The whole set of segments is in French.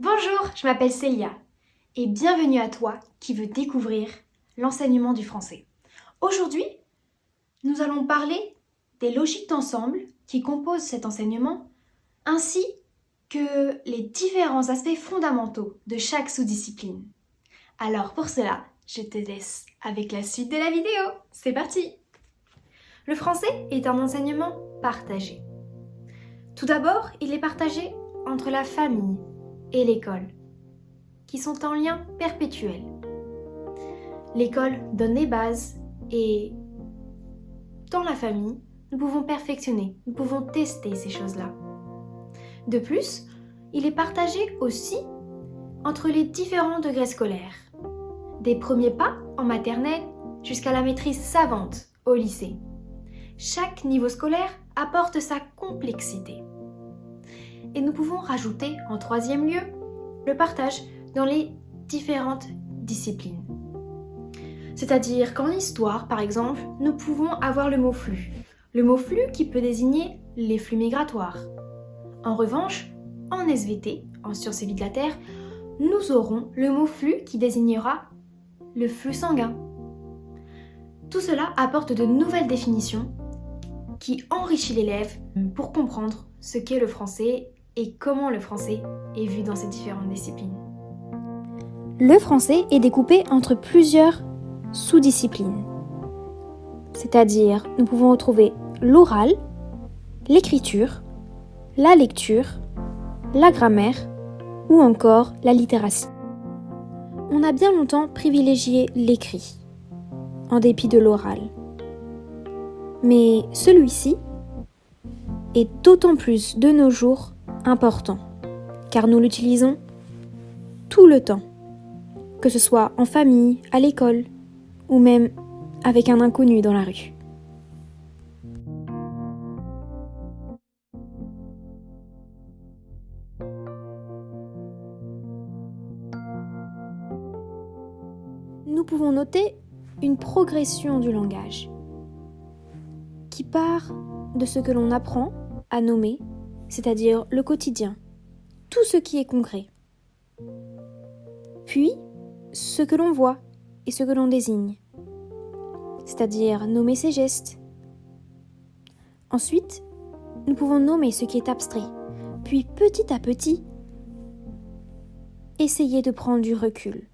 Bonjour, je m'appelle Célia et bienvenue à toi qui veux découvrir l'enseignement du français. Aujourd'hui, nous allons parler des logiques d'ensemble qui composent cet enseignement ainsi que les différents aspects fondamentaux de chaque sous-discipline. Alors pour cela, je te laisse avec la suite de la vidéo. C'est parti! Le français est un enseignement partagé. Tout d'abord, il est partagé entre la famille et l'école, qui sont en lien perpétuel. L'école donne les bases et dans la famille, nous pouvons perfectionner, nous pouvons tester ces choses-là. De plus, il est partagé aussi entre les différents degrés scolaires, des premiers pas en maternelle jusqu'à la maîtrise savante au lycée. Chaque niveau scolaire apporte sa complexité. Et nous pouvons rajouter en troisième lieu le partage dans les différentes disciplines. C'est-à-dire qu'en histoire, par exemple, nous pouvons avoir le mot flux. Le mot flux qui peut désigner les flux migratoires. En revanche, en SVT, en sciences et vie de la Terre, nous aurons le mot flux qui désignera le flux sanguin. Tout cela apporte de nouvelles définitions qui enrichit l'élève pour comprendre ce qu'est le français et comment le français est vu dans ces différentes disciplines. Le français est découpé entre plusieurs sous-disciplines. C'est-à-dire, nous pouvons retrouver l'oral, l'écriture, la lecture, la grammaire ou encore la littératie. On a bien longtemps privilégié l'écrit, en dépit de l'oral. Mais celui-ci est d'autant plus de nos jours important, car nous l'utilisons tout le temps, que ce soit en famille, à l'école, ou même avec un inconnu dans la rue. Nous pouvons noter une progression du langage qui part de ce que l'on apprend à nommer, c'est-à-dire le quotidien, tout ce qui est concret. Puis, ce que l'on voit et ce que l'on désigne, c'est-à-dire nommer ses gestes. Ensuite, nous pouvons nommer ce qui est abstrait, puis petit à petit, essayer de prendre du recul.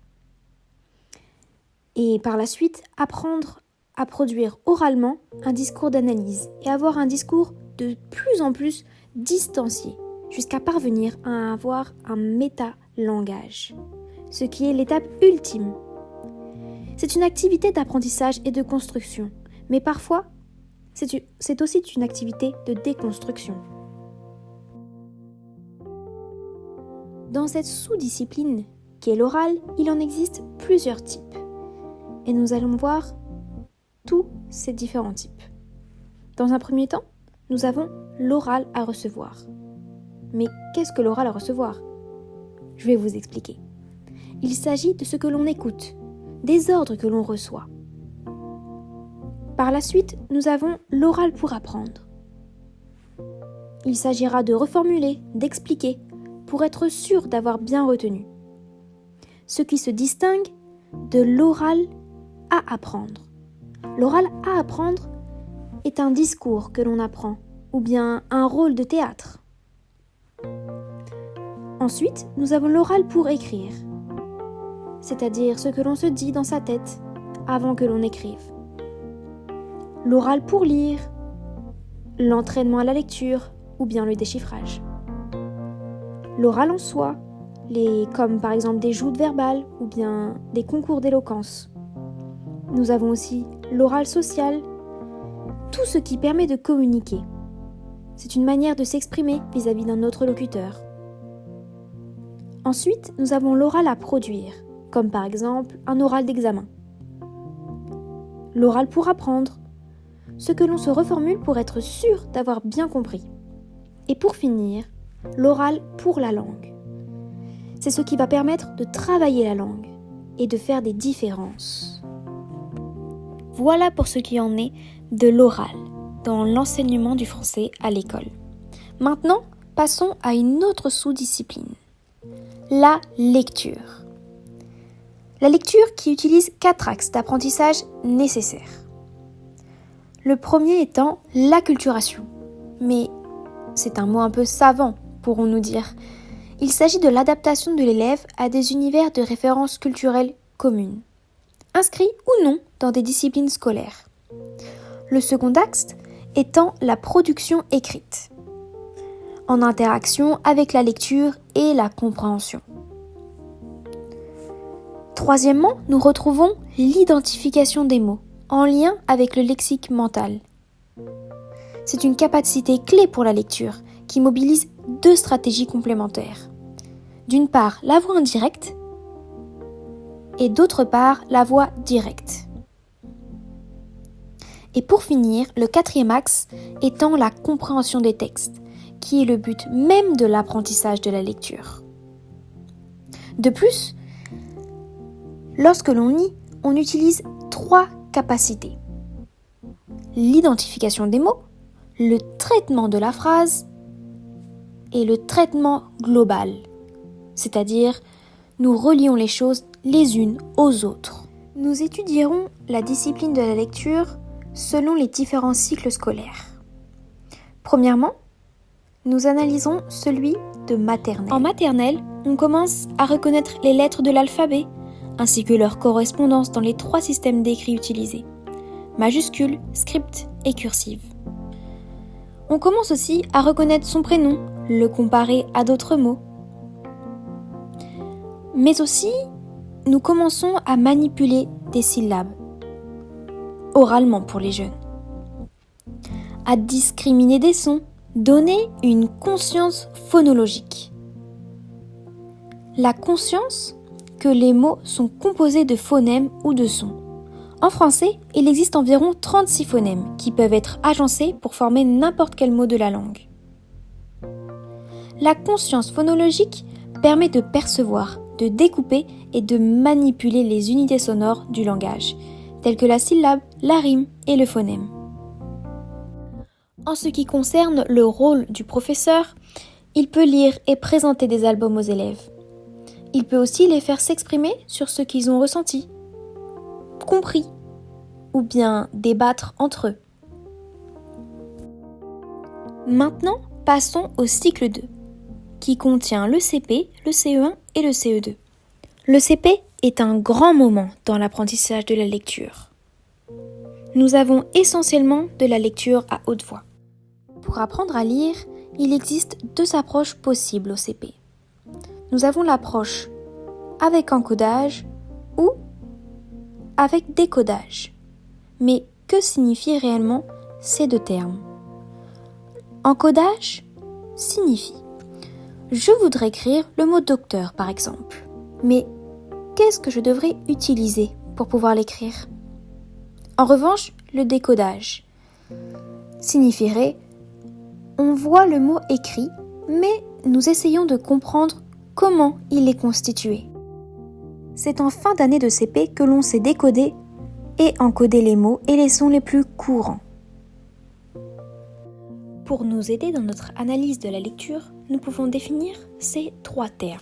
Et par la suite, apprendre à produire oralement un discours d'analyse et avoir un discours de plus en plus distancié, jusqu'à parvenir à avoir un métalangage, ce qui est l'étape ultime. C'est une activité d'apprentissage et de construction, mais parfois, c'est aussi une activité de déconstruction. Dans cette sous-discipline qui est l'oral, il en existe plusieurs types. Et nous allons voir tous ces différents types. Dans un premier temps, nous avons l'oral à recevoir. Mais qu'est-ce que l'oral à recevoir ? Je vais vous expliquer. Il s'agit de ce que l'on écoute, des ordres que l'on reçoit. Par la suite, nous avons l'oral pour apprendre. Il s'agira de reformuler, d'expliquer, pour être sûr d'avoir bien retenu. Ce qui se distingue de l'oral à apprendre. L'oral à apprendre est un discours que l'on apprend, ou bien un rôle de théâtre. Ensuite, nous avons l'oral pour écrire, c'est-à-dire ce que l'on se dit dans sa tête avant que l'on écrive. L'oral pour lire, l'entraînement à la lecture ou bien le déchiffrage. L'oral en soi, comme par exemple des joutes verbales ou bien des concours d'éloquence. Nous avons aussi l'oral social, tout ce qui permet de communiquer. C'est une manière de s'exprimer vis-à-vis d'un autre locuteur. Ensuite, nous avons l'oral à produire, comme par exemple un oral d'examen. L'oral pour apprendre, ce que l'on se reformule pour être sûr d'avoir bien compris. Et pour finir, l'oral pour la langue. C'est ce qui va permettre de travailler la langue et de faire des différences. Voilà pour ce qui en est de l'oral dans l'enseignement du français à l'école. Maintenant, passons à une autre sous-discipline, la lecture. La lecture qui utilise 4 axes d'apprentissage nécessaires. Le premier étant l'acculturation. Mais c'est un mot un peu savant, pourrons-nous dire. Il s'agit de l'adaptation de l'élève à des univers de référence culturelle communes, inscrits ou non dans des disciplines scolaires. Le second axe étant la production écrite, en interaction avec la lecture et la compréhension. Troisièmement, nous retrouvons l'identification des mots, en lien avec le lexique mental. C'est une capacité clé pour la lecture, qui mobilise 2 stratégies complémentaires. D'une part, la voix indirecte, et d'autre part, la voix directe. Et pour finir, le 4e axe étant la compréhension des textes, qui est le but même de l'apprentissage de la lecture. De plus, lorsque l'on lit, on utilise 3 capacités. L'identification des mots, le traitement de la phrase et le traitement global, c'est-à-dire nous relions les choses les unes aux autres. Nous étudierons la discipline de la lecture selon les différents cycles scolaires. Premièrement, nous analysons celui de maternelle. En maternelle, on commence à reconnaître les lettres de l'alphabet, ainsi que leur correspondance dans les 3 systèmes d'écrit utilisés, majuscule, script et cursive. On commence aussi à reconnaître son prénom, le comparer à d'autres mots. Mais aussi, nous commençons à manipuler des syllabes, oralement pour les jeunes, à discriminer des sons, donner une conscience phonologique. La conscience que les mots sont composés de phonèmes ou de sons. En français, il existe environ 36 phonèmes qui peuvent être agencés pour former n'importe quel mot de la langue. La conscience phonologique permet de percevoir, de découper et de manipuler les unités sonores du langage, telles que la syllabe, la rime et le phonème. En ce qui concerne le rôle du professeur, il peut lire et présenter des albums aux élèves. Il peut aussi les faire s'exprimer sur ce qu'ils ont ressenti, compris, ou bien débattre entre eux. Maintenant, passons au cycle 2, qui contient le CP, le CE1 et le CE2. Le CP est un grand moment dans l'apprentissage de la lecture. Nous avons essentiellement de la lecture à haute voix. Pour apprendre à lire, il existe 2 approches possibles au CP. Nous avons l'approche avec encodage ou avec décodage. Mais que signifient réellement ces 2 termes ? Encodage signifie « Je voudrais écrire le mot docteur » par exemple. Mais qu'est-ce que je devrais utiliser pour pouvoir l'écrire ? En revanche, le décodage signifierait « On voit le mot écrit, mais nous essayons de comprendre comment il est constitué. » C'est en fin d'année de CP que l'on sait décoder et encoder les mots et les sons les plus courants. Pour nous aider dans notre analyse de la lecture, nous pouvons définir ces 3 termes.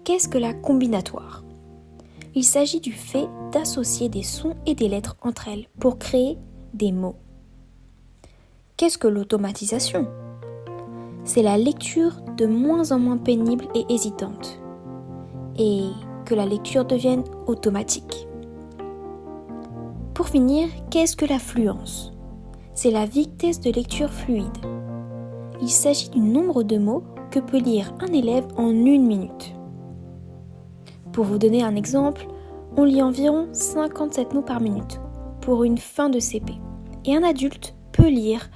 Qu'est-ce que la combinatoire ? Il s'agit du fait d'associer des sons et des lettres entre elles pour créer des mots. Qu'est-ce que l'automatisation ? C'est la lecture de moins en moins pénible et hésitante, et que la lecture devienne automatique. Pour finir, qu'est-ce que la fluence ? C'est la vitesse de lecture fluide. Il s'agit du nombre de mots que peut lire un élève en 1 minute. Pour vous donner un exemple, on lit environ 57 mots par minute pour une fin de CP, et un adulte peut lire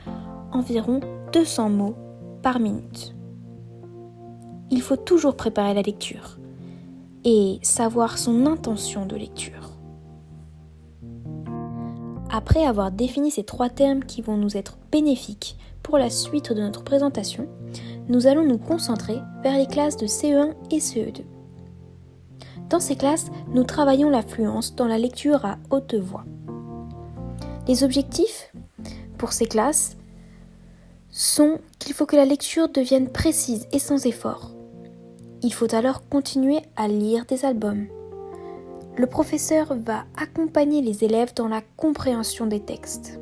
environ 200 mots par minute. Il faut toujours préparer la lecture et savoir son intention de lecture. Après avoir défini ces 3 termes qui vont nous être bénéfiques pour la suite de notre présentation, nous allons nous concentrer vers les classes de CE1 et CE2. Dans ces classes, nous travaillons la fluence dans la lecture à haute voix. Les objectifs pour ces classes sont qu'il faut que la lecture devienne précise et sans effort. Il faut alors continuer à lire des albums. Le professeur va accompagner les élèves dans la compréhension des textes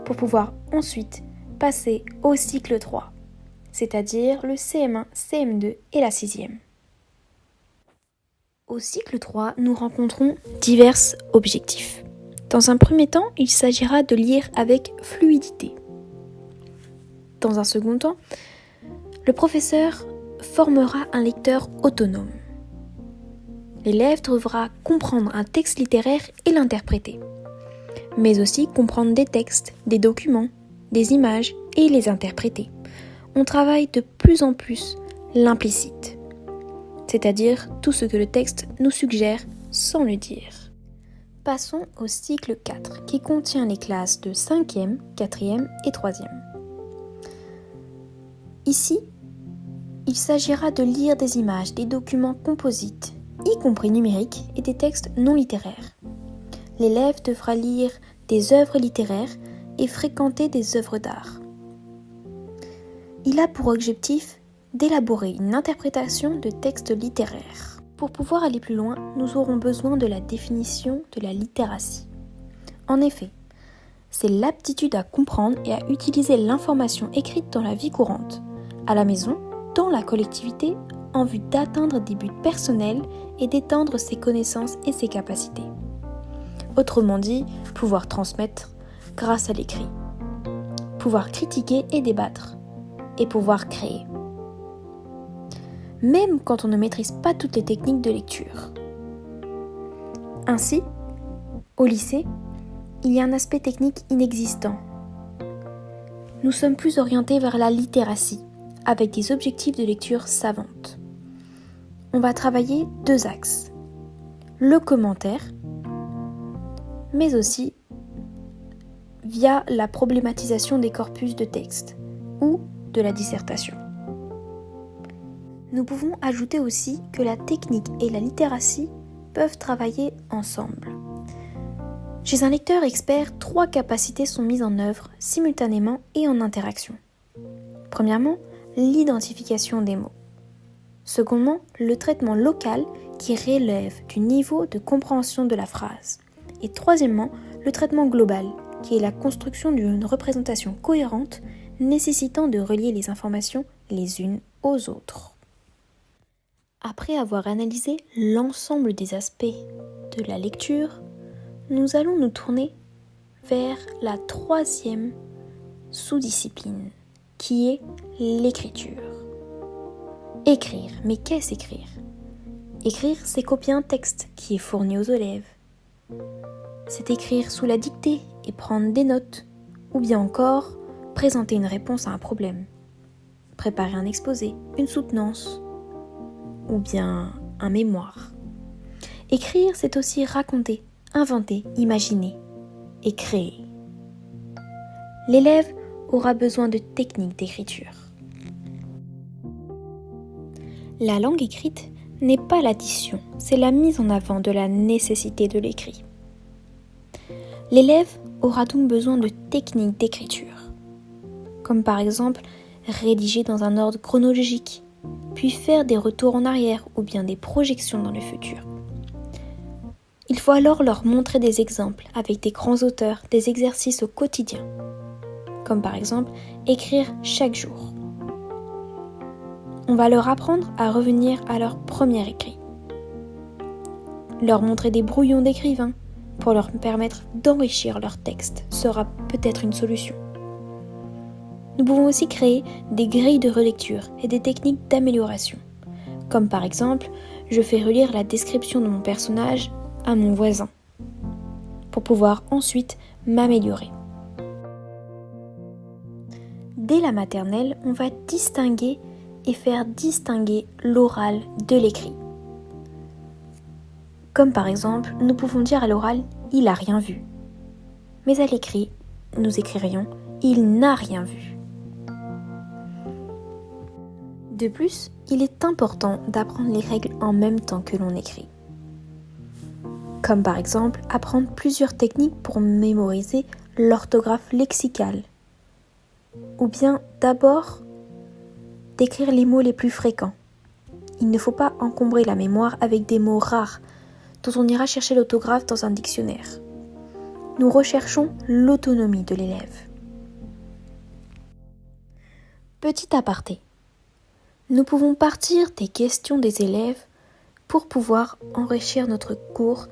pour pouvoir ensuite passer au cycle 3, c'est-à-dire le CM1, CM2 et la 6e. Au cycle 3, nous rencontrons divers objectifs. Dans un premier temps, il s'agira de lire avec fluidité. Dans un second temps, le professeur formera un lecteur autonome. L'élève devra comprendre un texte littéraire et l'interpréter, mais aussi comprendre des textes, des documents, des images et les interpréter. On travaille de plus en plus l'implicite, c'est-à-dire tout ce que le texte nous suggère sans le dire. Passons au cycle 4 qui contient les classes de 5e, 4e et 3e. Ici, il s'agira de lire des images, des documents composites, y compris numériques, et des textes non littéraires. L'élève devra lire des œuvres littéraires et fréquenter des œuvres d'art. Il a pour objectif d'élaborer une interprétation de textes littéraires. Pour pouvoir aller plus loin, nous aurons besoin de la définition de la littératie. En effet, c'est l'aptitude à comprendre et à utiliser l'information écrite dans la vie courante, à la maison, dans la collectivité, en vue d'atteindre des buts personnels et d'étendre ses connaissances et ses capacités. Autrement dit, pouvoir transmettre grâce à l'écrit, pouvoir critiquer et débattre, et pouvoir créer. Même quand on ne maîtrise pas toutes les techniques de lecture. Ainsi, au lycée, il y a un aspect technique inexistant. Nous sommes plus orientés vers la littératie, avec des objectifs de lecture savante. On va travailler 2 axes. Le commentaire, mais aussi via la problématisation des corpus de texte ou de la dissertation. Nous pouvons ajouter aussi que la technique et la littératie peuvent travailler ensemble. Chez un lecteur expert, 3 capacités sont mises en œuvre simultanément et en interaction. Premièrement, l'identification des mots. Secondement, le traitement local qui relève du niveau de compréhension de la phrase. Et troisièmement, le traitement global qui est la construction d'une représentation cohérente nécessitant de relier les informations les unes aux autres. Après avoir analysé l'ensemble des aspects de la lecture, nous allons nous tourner vers la 3e sous-discipline, qui est l'écriture. Écrire, mais qu'est-ce écrire ? Écrire, c'est copier un texte qui est fourni aux élèves. C'est écrire sous la dictée et prendre des notes, ou bien encore présenter une réponse à un problème, préparer un exposé, une soutenance, ou bien un mémoire. Écrire, c'est aussi raconter, inventer, imaginer et créer. L'élève aura besoin de techniques d'écriture. La langue écrite n'est pas l'addition, c'est la mise en avant de la nécessité de l'écrit. L'élève aura donc besoin de techniques d'écriture, comme par exemple rédiger dans un ordre chronologique, puis faire des retours en arrière ou bien des projections dans le futur. Il faut alors leur montrer des exemples avec des grands auteurs, des exercices au quotidien, comme par exemple écrire chaque jour. On va leur apprendre à revenir à leur premier écrit. Leur montrer des brouillons d'écrivains pour leur permettre d'enrichir leur texte sera peut-être une solution. Nous pouvons aussi créer des grilles de relecture et des techniques d'amélioration, comme par exemple, je fais relire la description de mon personnage à mon voisin, pour pouvoir ensuite m'améliorer. Dès la maternelle, on va distinguer et faire distinguer l'oral de l'écrit. Comme par exemple, nous pouvons dire à l'oral « il n'a rien vu ». Mais à l'écrit, nous écririons « il n'a rien vu ». De plus, il est important d'apprendre les règles en même temps que l'on écrit. Comme par exemple, apprendre plusieurs techniques pour mémoriser l'orthographe lexicale. Ou bien d'abord d'écrire les mots les plus fréquents Il ne faut pas encombrer la mémoire avec des mots rares dont on ira chercher l'autographe dans un dictionnaire. Nous recherchons l'autonomie de l'élève. Petit aparté. Nous pouvons partir des questions des élèves pour pouvoir enrichir notre cours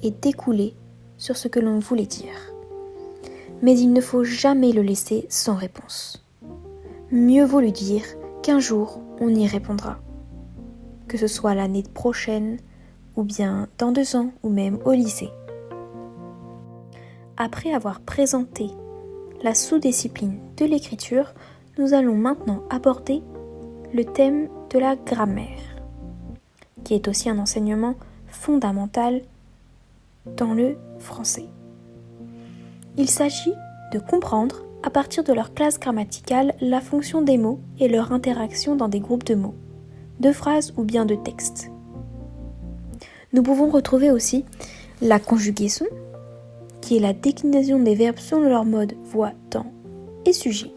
et découler sur ce que l'on voulait dire. Mais il ne faut jamais le laisser sans réponse. Mieux vaut lui dire qu'un jour on y répondra. Que ce soit l'année prochaine, ou bien dans 2 ans, ou même au lycée. Après avoir présenté la sous-discipline de l'écriture, nous allons maintenant aborder le thème de la grammaire, qui est aussi un enseignement fondamental dans le français. Il s'agit de comprendre, à partir de leur classe grammaticale, la fonction des mots et leur interaction dans des groupes de mots, de phrases ou bien de textes. Nous pouvons retrouver aussi la conjugaison, qui est la déclinaison des verbes selon leur mode, voix, temps et sujet,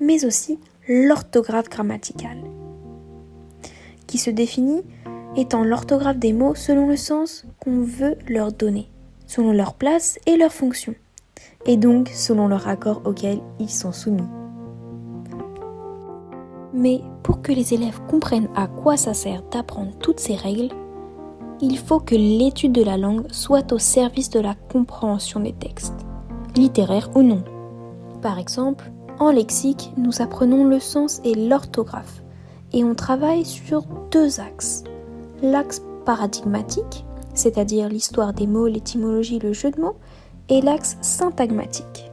mais aussi l'orthographe grammaticale, qui se définit étant l'orthographe des mots selon le sens qu'on veut leur donner, selon leur place et leur fonction, et donc selon leur accord auquel ils sont soumis. Mais pour que les élèves comprennent à quoi ça sert d'apprendre toutes ces règles, il faut que l'étude de la langue soit au service de la compréhension des textes, littéraires ou non. Par exemple, en lexique, nous apprenons le sens et l'orthographe, et on travaille sur 2 axes. L'axe paradigmatique, c'est-à-dire l'histoire des mots, l'étymologie, le jeu de mots, et l'axe syntagmatique.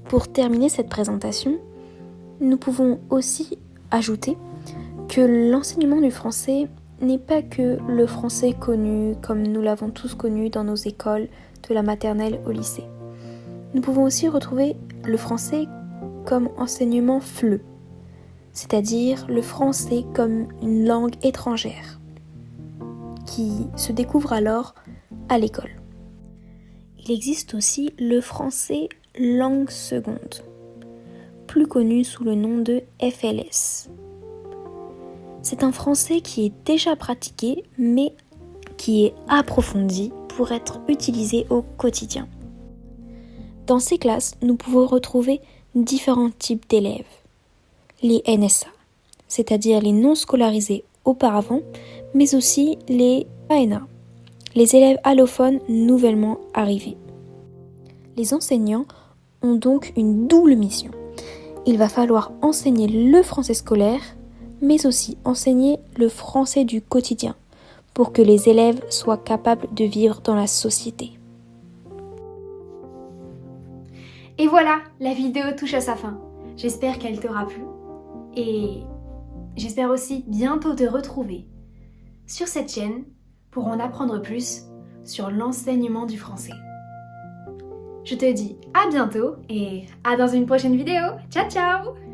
Pour terminer cette présentation, nous pouvons aussi ajouter que l'enseignement du français n'est pas que le français connu comme nous l'avons tous connu dans nos écoles de la maternelle au lycée. Nous pouvons aussi retrouver le français comme enseignement FLE, c'est-à-dire le français comme une langue étrangère, qui se découvre alors à l'école. Il existe aussi le français langue seconde, plus connu sous le nom de FLS. C'est un français qui est déjà pratiqué, mais qui est approfondi pour être utilisé au quotidien. Dans ces classes, nous pouvons retrouver différents types d'élèves. Les NSA, c'est-à-dire les non scolarisés auparavant, mais aussi les ANA, les élèves allophones nouvellement arrivés. Les enseignants ont donc une double mission. Il va falloir enseigner le français scolaire, mais aussi enseigner le français du quotidien, pour que les élèves soient capables de vivre dans la société. Et voilà, la vidéo touche à sa fin. J'espère qu'elle t'aura plu et j'espère aussi bientôt te retrouver sur cette chaîne pour en apprendre plus sur l'enseignement du français. Je te dis à bientôt et à dans une prochaine vidéo. Ciao ciao!